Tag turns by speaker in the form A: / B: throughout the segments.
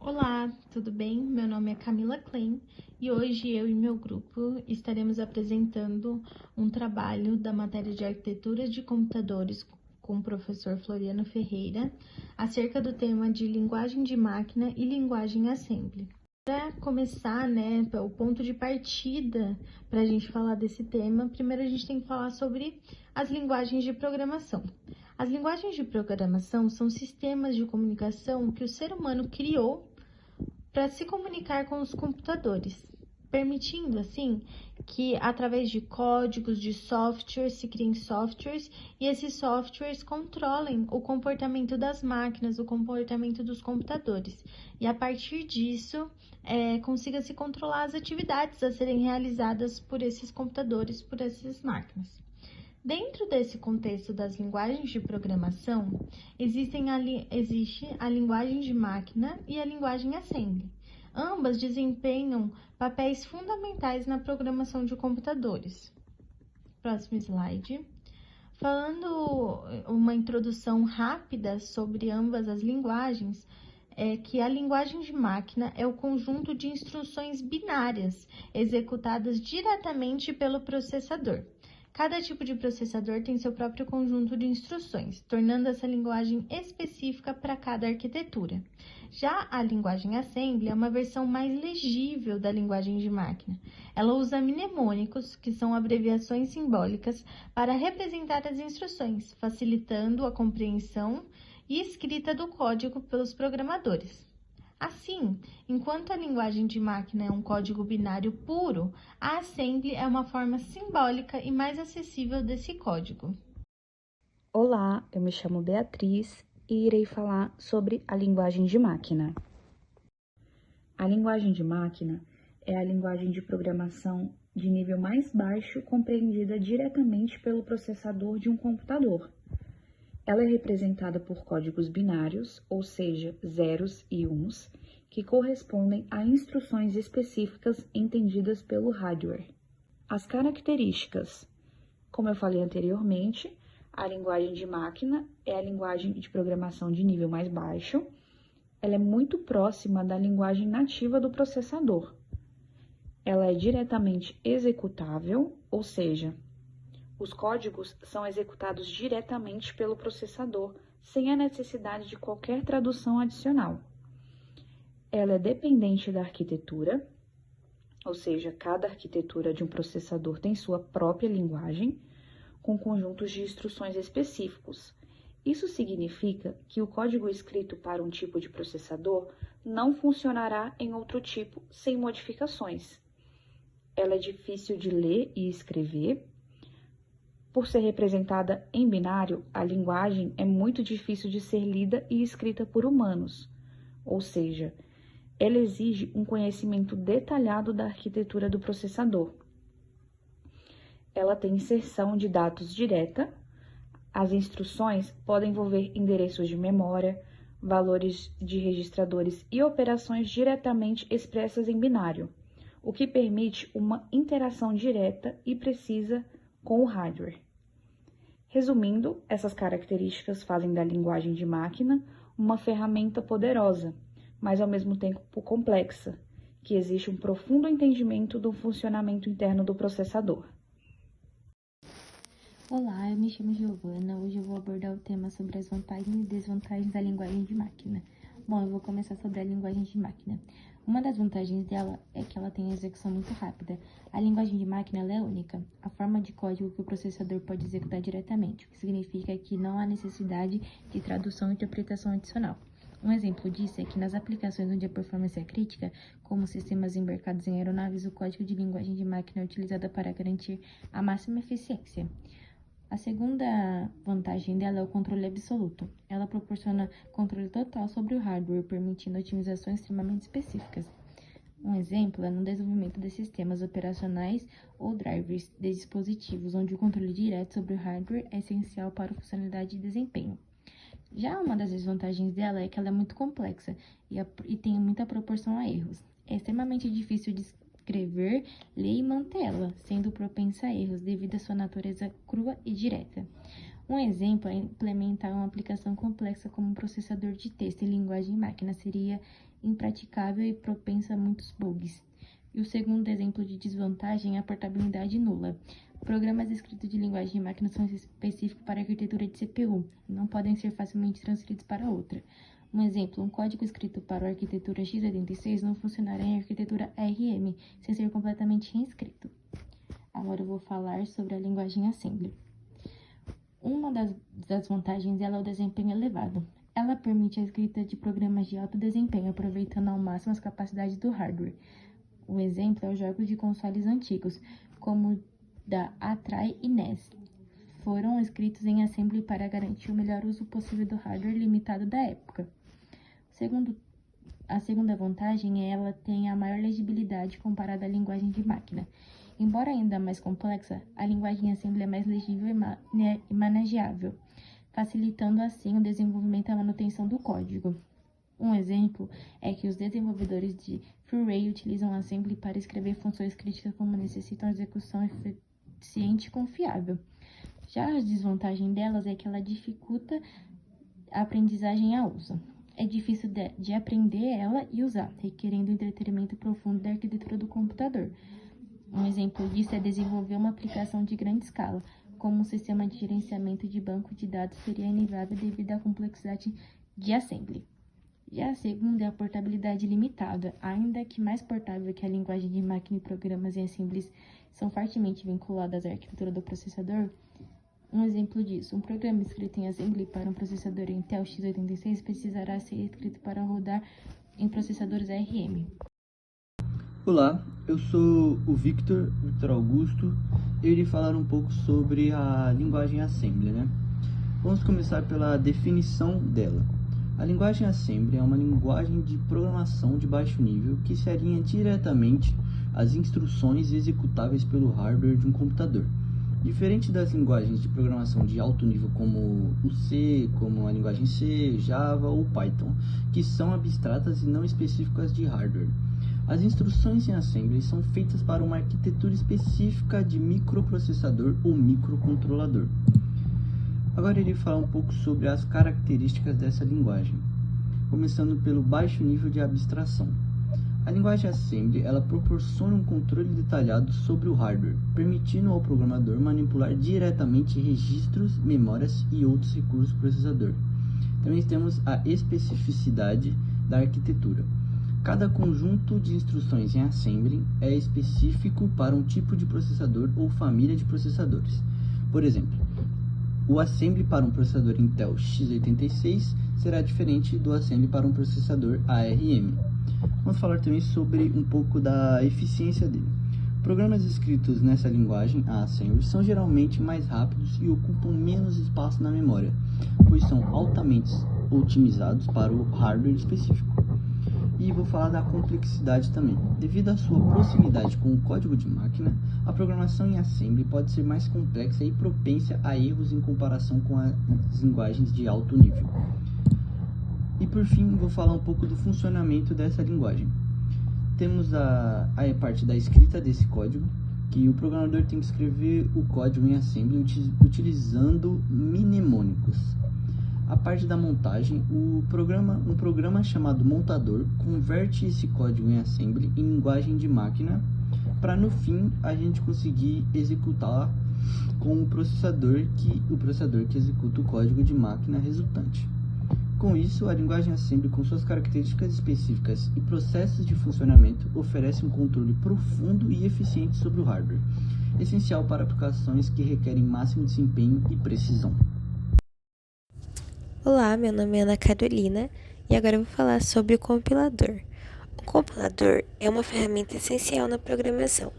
A: Olá, tudo bem? Meu nome é Camila Klein e hoje eu e meu grupo estaremos apresentando um trabalho da matéria de Arquitetura de Computadores com o professor Floriano Ferreira acerca do tema de linguagem de máquina e linguagem assembly. Para começar, o ponto de partida para a gente falar desse tema, primeiro a gente tem que falar sobre as linguagens de programação. As linguagens de programação são sistemas de comunicação que o ser humano criou para se comunicar com os computadores, permitindo assim que através de códigos de softwares se criem softwares e esses softwares controlem o comportamento das máquinas, o comportamento dos computadores. E a partir disso, consiga se controlar as atividades a serem realizadas por esses computadores, por essas máquinas. Dentro desse contexto das linguagens de programação, existe a linguagem de máquina e a linguagem assembly. Ambas desempenham papéis fundamentais na programação de computadores. Próximo slide. Falando uma introdução rápida sobre ambas as linguagens, é que a linguagem de máquina é o conjunto de instruções binárias executadas diretamente pelo processador. Cada tipo de processador tem seu próprio conjunto de instruções, tornando essa linguagem específica para cada arquitetura. Já a linguagem assembly é uma versão mais legível da linguagem de máquina. Ela usa mnemônicos, que são abreviações simbólicas, para representar as instruções, facilitando a compreensão e escrita do código pelos programadores. Assim, enquanto a linguagem de máquina é um código binário puro, a assembly é uma forma simbólica e mais acessível desse código.
B: Olá, eu me chamo Beatriz e irei falar sobre a linguagem de máquina. A linguagem de máquina é a linguagem de programação de nível mais baixo compreendida diretamente pelo processador de um computador. Ela é representada por códigos binários, ou seja, zeros e uns, que correspondem a instruções específicas entendidas pelo hardware. As características. Como eu falei anteriormente, a linguagem de máquina é a linguagem de programação de nível mais baixo. Ela é muito próxima da linguagem nativa do processador. Ela é diretamente executável, ou seja, os códigos são executados diretamente pelo processador, sem a necessidade de qualquer tradução adicional. Ela é dependente da arquitetura, ou seja, cada arquitetura de um processador tem sua própria linguagem, com conjuntos de instruções específicos. Isso significa que o código escrito para um tipo de processador não funcionará em outro tipo sem modificações. Ela é difícil de ler e escrever. Por ser representada em binário, a linguagem é muito difícil de ser lida e escrita por humanos, ou seja, ela exige um conhecimento detalhado da arquitetura do processador. Ela tem inserção de dados direta. As instruções podem envolver endereços de memória, valores de registradores e operações diretamente expressas em binário, o que permite uma interação direta e precisa com o hardware. Resumindo, essas características fazem da linguagem de máquina uma ferramenta poderosa, mas ao mesmo tempo complexa, que exige um profundo entendimento do funcionamento interno do processador.
C: Olá, eu me chamo Giovana. Hoje eu vou abordar o tema sobre as vantagens e desvantagens da linguagem de máquina. Bom, eu vou começar sobre a linguagem de máquina. Uma das vantagens dela é que ela tem execução muito rápida. A linguagem de máquina ela é única, a forma de código que o processador pode executar diretamente, o que significa que não há necessidade de tradução e interpretação adicional. Um exemplo disso é que nas aplicações onde a performance é crítica, como sistemas embarcados em aeronaves, o código de linguagem de máquina é utilizado para garantir a máxima eficiência. A segunda vantagem dela é o controle absoluto. Ela proporciona controle total sobre o hardware, permitindo otimizações extremamente específicas. Um exemplo é no desenvolvimento de sistemas operacionais ou drivers de dispositivos, onde o controle direto sobre o hardware é essencial para a funcionalidade e desempenho. Já uma das desvantagens dela é que ela é muito complexa e tem muita proporção a erros. É extremamente difícil de escrever, ler e mantê-la, sendo propensa a erros devido à sua natureza crua e direta. Um exemplo é implementar uma aplicação complexa como um processador de texto em linguagem máquina seria impraticável e propensa a muitos bugs. E o segundo exemplo de desvantagem é a portabilidade nula. Programas escritos de linguagem de máquina são específicos para a arquitetura de CPU e não podem ser facilmente transferidos para outra. Um exemplo, um código escrito para a arquitetura x86 não funcionará em arquitetura ARM, sem ser completamente reescrito. Agora eu vou falar sobre a linguagem Assembly. Uma das vantagens dela é o desempenho elevado. Ela permite a escrita de programas de alto desempenho, aproveitando ao máximo as capacidades do hardware. Um exemplo é os jogos de consoles antigos, como da Atari e NES. Foram escritos em Assembly para garantir o melhor uso possível do hardware limitado da época. A segunda vantagem é ela tem a maior legibilidade comparada à linguagem de máquina. Embora ainda mais complexa, a linguagem Assembly é mais legível e manejável, facilitando assim o desenvolvimento e a manutenção do código. Um exemplo é que os desenvolvedores de FreeRay utilizam Assembly para escrever funções críticas como necessitam execução eficiente e confiável. Já a desvantagem delas é que ela dificulta a aprendizagem a uso. É difícil de aprender ela e usar, requerendo um entretenimento profundo da arquitetura do computador. Um exemplo disso é desenvolver uma aplicação de grande escala, como um sistema de gerenciamento de banco de dados seria inevitável devido à complexidade de Assembly. Já a segunda é a portabilidade limitada, ainda que mais portável que a linguagem de máquina e programas em Assembly são fortemente vinculados à arquitetura do processador. Um exemplo disso, um programa escrito em Assembly para um processador Intel x86 precisará ser escrito para rodar em processadores ARM.
D: Olá, eu sou o Victor Augusto. Eu irei falar um pouco sobre a linguagem Assembly, Vamos começar pela definição dela. A linguagem Assembly é uma linguagem de programação de baixo nível que se alinha diretamente às instruções executáveis pelo hardware de um computador. Diferente das linguagens de programação de alto nível como o C, como a linguagem C, Java ou Python, que são abstratas e não específicas de hardware. As instruções em Assembly são feitas para uma arquitetura específica de microprocessador ou microcontrolador. Agora irei falar um pouco sobre as características dessa linguagem, começando pelo baixo nível de abstração. A linguagem Assembly ela proporciona um controle detalhado sobre o hardware, permitindo ao programador manipular diretamente registros, memórias e outros recursos do processador. Também temos a especificidade da arquitetura. Cada conjunto de instruções em Assembly é específico para um tipo de processador ou família de processadores. Por exemplo, o Assembly para um processador Intel x86 será diferente do Assembly para um processador ARM. Vamos falar também sobre um pouco da eficiência dele. Programas escritos nessa linguagem, a Assembly, são geralmente mais rápidos e ocupam menos espaço na memória, pois são altamente otimizados para o hardware específico. E vou falar da complexidade também. Devido à sua proximidade com o código de máquina, a programação em Assembly pode ser mais complexa e propensa a erros em comparação com as linguagens de alto nível. E por fim, vou falar um pouco do funcionamento dessa linguagem. Temos a parte da escrita desse código, que o programador tem que escrever o código em Assembly utilizando mnemônicos. A parte da montagem, um programa chamado montador converte esse código em Assembly em linguagem de máquina para no fim a gente conseguir executar com o processador que executa o código de máquina resultante. Com isso, a linguagem Assembly, com suas características específicas e processos de funcionamento, oferece um controle profundo e eficiente sobre o hardware, essencial para aplicações que requerem máximo desempenho e precisão.
E: Olá, meu nome é Ana Carolina e agora eu vou falar sobre o compilador. O compilador é uma ferramenta essencial na programação.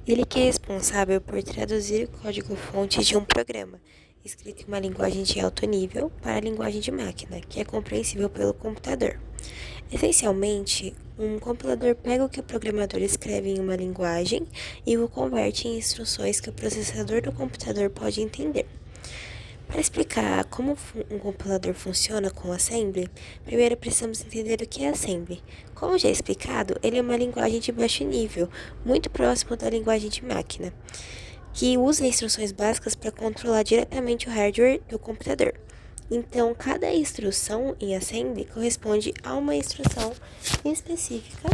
E: Ele que é responsável por traduzir o código-fonte de um programa, escrito em uma linguagem de alto nível, para a linguagem de máquina, que é compreensível pelo computador. Essencialmente, um compilador pega o que o programador escreve em uma linguagem e o converte em instruções que o processador do computador pode entender. Para explicar como um compilador funciona com o Assembly, primeiro precisamos entender o que é Assembly. Como já explicado, ele é uma linguagem de baixo nível, muito próximo da linguagem de máquina. que usa instruções básicas para controlar diretamente o hardware do computador. Então, cada instrução em assembly corresponde a uma instrução específica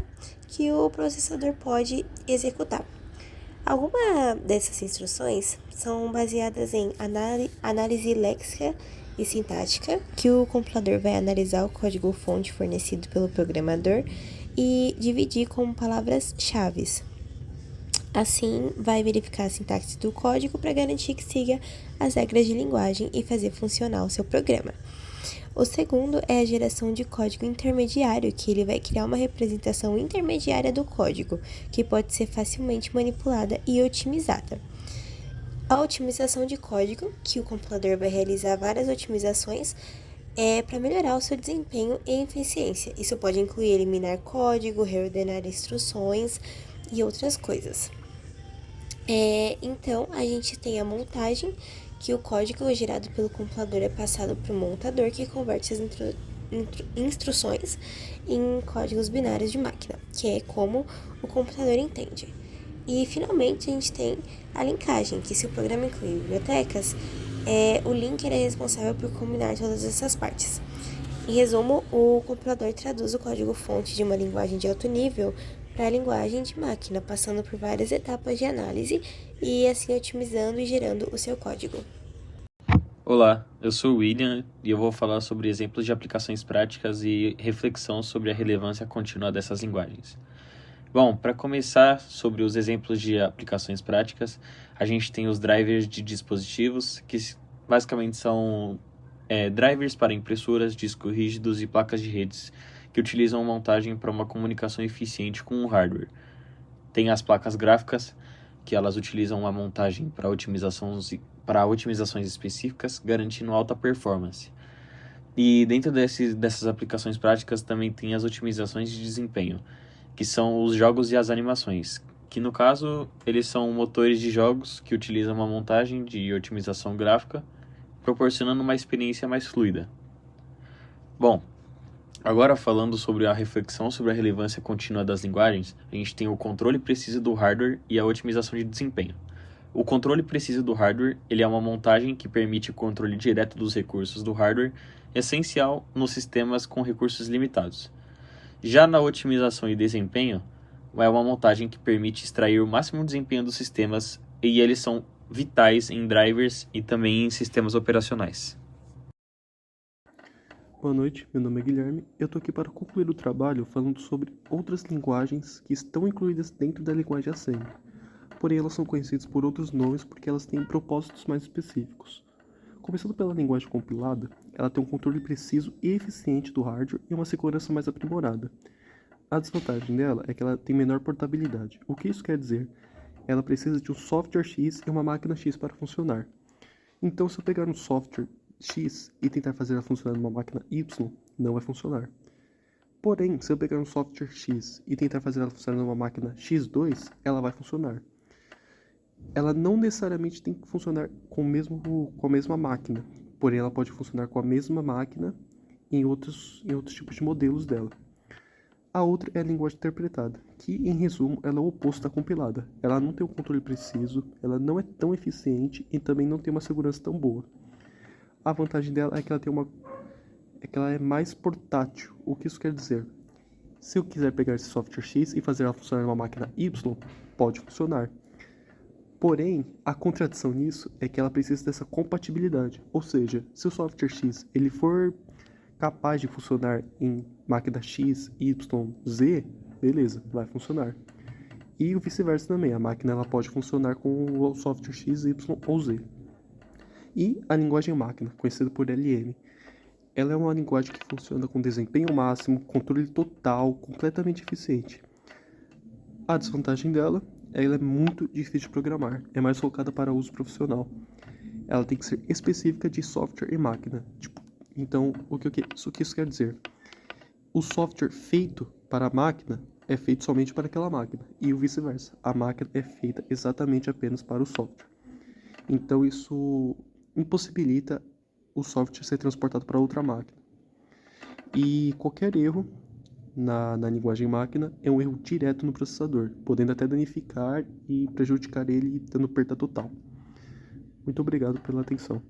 E: que o processador pode executar. Algumas dessas instruções são baseadas em análise léxica e sintática, que o compilador vai analisar o código-fonte fornecido pelo programador e dividir como palavras-chave. Assim, vai verificar a sintaxe do código para garantir que siga as regras de linguagem e fazer funcionar o seu programa. O segundo é a geração de código intermediário, que ele vai criar uma representação intermediária do código, que pode ser facilmente manipulada e otimizada. A otimização de código, que o compilador vai realizar várias otimizações, é para melhorar o seu desempenho e eficiência. Isso pode incluir eliminar código, reordenar instruções e outras coisas. Então, a gente tem a montagem, que o código gerado pelo compilador é passado para o montador, que converte as instruções em códigos binários de máquina, que é como o computador entende. E, finalmente, a gente tem a linkagem, que se o programa inclui bibliotecas, o linker é responsável por combinar todas essas partes. Em resumo, o compilador traduz o código-fonte de uma linguagem de alto nível para a linguagem de máquina, passando por várias etapas de análise e assim otimizando e gerando o seu código.
F: Olá, eu sou o William e eu vou falar sobre exemplos de aplicações práticas e reflexão sobre a relevância contínua dessas linguagens. Bom, para começar sobre os exemplos de aplicações práticas, a gente tem os drivers de dispositivos, que basicamente são drivers para impressoras, discos rígidos e placas de redes, que utilizam montagem para uma comunicação eficiente com o hardware. Tem as placas gráficas, que elas utilizam uma montagem para otimizações específicas, garantindo alta performance. E dentro dessas aplicações práticas também tem as otimizações de desempenho, que são os jogos e as animações, que no caso eles são motores de jogos que utilizam uma montagem de otimização gráfica, proporcionando uma experiência mais fluida. Bom, agora falando sobre a reflexão sobre a relevância contínua das linguagens, a gente tem o controle preciso do hardware e a otimização de desempenho. O controle preciso do hardware ele é uma montagem que permite o controle direto dos recursos do hardware, essencial nos sistemas com recursos limitados. Já na otimização e desempenho, é uma montagem que permite extrair o máximo desempenho dos sistemas e eles são vitais em drivers e também em sistemas operacionais.
G: Boa noite, meu nome é Guilherme. Eu estou aqui para concluir o trabalho falando sobre outras linguagens que estão incluídas dentro da linguagem Assembly. Porém, elas são conhecidas por outros nomes porque elas têm propósitos mais específicos. Começando pela linguagem compilada, ela tem um controle preciso e eficiente do hardware e uma segurança mais aprimorada. A desvantagem dela é que ela tem menor portabilidade. O que isso quer dizer? Ela precisa de um software X e uma máquina X para funcionar. Então, se eu pegar um software X e tentar fazer ela funcionar numa máquina Y, não vai funcionar. Porém, se eu pegar um software X e tentar fazer ela funcionar numa máquina X2, ela vai funcionar. Ela não necessariamente tem que funcionar com a mesma máquina, porém ela pode funcionar com a mesma máquina em outros tipos de modelos dela. A outra é a linguagem interpretada, que, em resumo, ela é o oposto da compilada. Ela não tem um controle preciso, ela não é tão eficiente e também não tem uma segurança tão boa. A vantagem dela é que ela é mais portátil. O que isso quer dizer? Se eu quiser pegar esse software X e fazer ela funcionar numa máquina Y, pode funcionar. Porém, a contradição nisso é que ela precisa dessa compatibilidade. Ou seja, se o software X ele for capaz de funcionar em máquina X, Y, Z, beleza, vai funcionar. E o vice-versa também, a máquina ela pode funcionar com o software X, Y ou Z. E a linguagem máquina, conhecida por LM. Ela é uma linguagem que funciona com desempenho máximo, controle total, completamente eficiente. A desvantagem dela é que ela é muito difícil de programar, é mais focada para uso profissional. Ela tem que ser específica de software e máquina. Então, o que isso quer dizer? O software feito para a máquina é feito somente para aquela máquina, e o vice-versa. A máquina é feita exatamente apenas para o software. Então, isso impossibilita o software ser transportado para outra máquina. E qualquer erro na linguagem máquina é um erro direto no processador, podendo até danificar e prejudicar ele, dando perda total. Muito obrigado pela atenção.